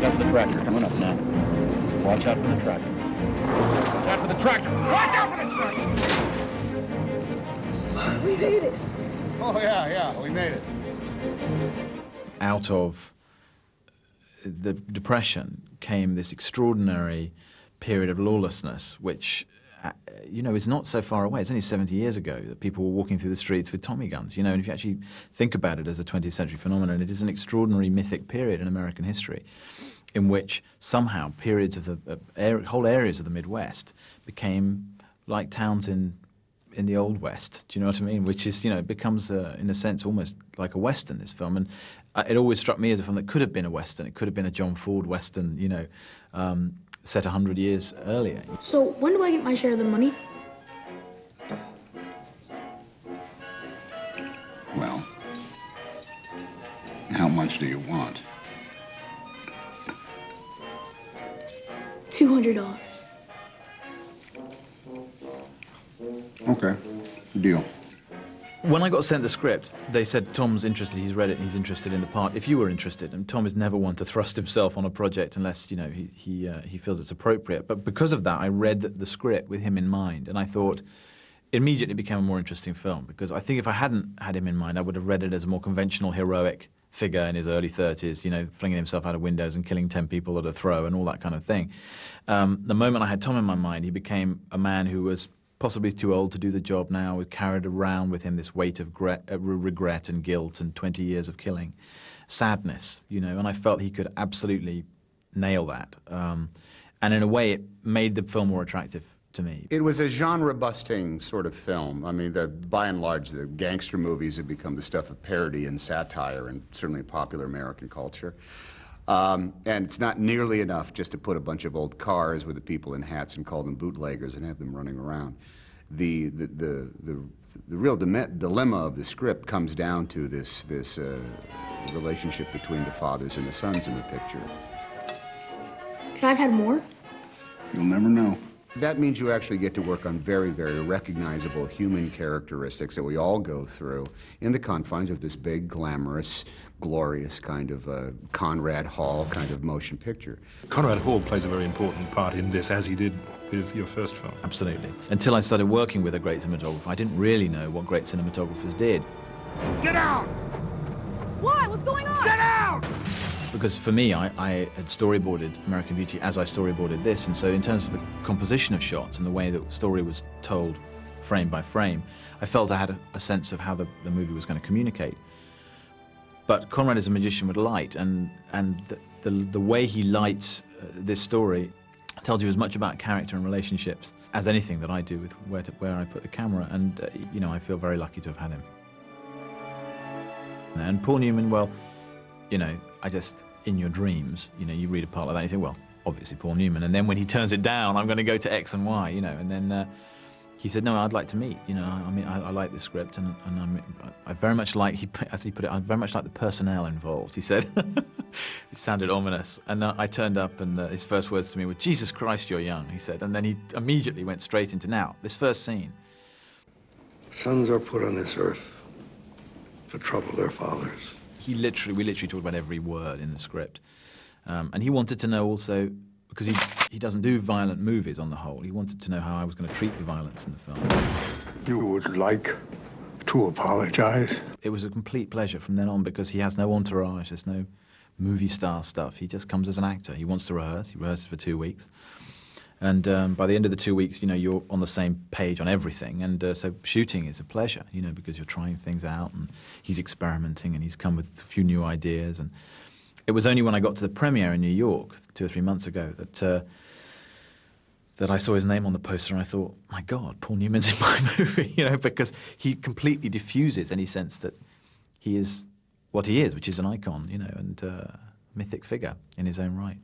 out for the tractor. You're coming up now. Watch out for the tractor. Watch out for the tractor. Watch out for the tractor! We made it. Oh, yeah, we made it. Out of the Depression came this extraordinary period of lawlessness, which, is not so far away. It's only 70 years ago that people were walking through the streets with Tommy guns, and if you actually think about it as a 20th century phenomenon, it is an extraordinary mythic period in American history in which somehow periods of whole areas of the Midwest became like towns in the Old West. Do you know what I mean? Which is, it becomes, in a sense, almost like a Western, this film. And it always struck me as a film that could have been a Western. It could have been a John Ford Western, set 100 years earlier. So when do I get my share of the money? Well, how much do you want? $200. Okay, deal. When I got sent the script, they said, Tom's interested, he's read it, and he's interested in the part, if you were interested. And Tom is never one to thrust himself on a project unless, he feels it's appropriate. But because of that, I read the script with him in mind, and I thought it immediately became a more interesting film, because I think if I hadn't had him in mind, I would have read it as a more conventional, heroic figure in his early 30s, flinging himself out of windows and killing 10 people at a throw and all that kind of thing. The moment I had Tom in my mind, he became a man who was possibly too old to do the job now, who carried around with him this weight of regret and guilt and 20 years of killing, sadness, and I felt he could absolutely nail that. And in a way, it made the film more attractive to me. It was a genre-busting sort of film. I mean, by and large, the gangster movies have become the stuff of parody and satire, and certainly popular American culture. And it's not nearly enough just to put a bunch of old cars with the people in hats and call them bootleggers and have them running around. The real dilemma of the script comes down to this relationship between the fathers and the sons in the picture. Could I have had more? You'll never know. That means you actually get to work on very, very recognizable human characteristics that we all go through in the confines of this big, glamorous, glorious kind of Conrad Hall kind of motion picture. Conrad Hall plays a very important part in this, as he did with your first film. Absolutely. Until I started working with a great cinematographer, I didn't really know what great cinematographers did. Get out! Why? What's going on? Get out! Because for me, I had storyboarded American Beauty as I storyboarded this, and so in terms of the composition of shots and the way that the story was told frame by frame, I felt I had a sense of how the movie was going to communicate. But Conrad is a magician with light, and the way he lights this story tells you as much about character and relationships as anything that I do with where I put the camera, and I feel very lucky to have had him. And Paul Newman, well, I just, in your dreams, you read a part like that and you think, well, obviously Paul Newman. And then when he turns it down, I'm going to go to X and Y, and then he said, no, I'd like to meet, I like this script, and I very much like, as he put it, I very much like the personnel involved, he said. It sounded ominous. And I turned up, and his first words to me were, Jesus Christ, you're young, he said. And then he immediately went straight into, now, this first scene. Sons are put on this earth to trouble their fathers. We literally talked about every word in the script. And he wanted to know also, because he doesn't do violent movies on the whole, he wanted to know how I was going to treat the violence in the film. You would like to apologize? It was a complete pleasure from then on, because he has no entourage, there's no movie star stuff. He just comes as an actor. He wants to rehearse. He rehearses for 2 weeks. And by the end of the 2 weeks, you're on the same page on everything. And so shooting is a pleasure, because you're trying things out, and he's experimenting, and he's come with a few new ideas. And it was only when I got to the premiere in New York 2 or 3 months ago that I saw his name on the poster, and I thought, my God, Paul Newman's in my movie, because he completely diffuses any sense that he is what he is, which is an icon, and a mythic figure in his own right.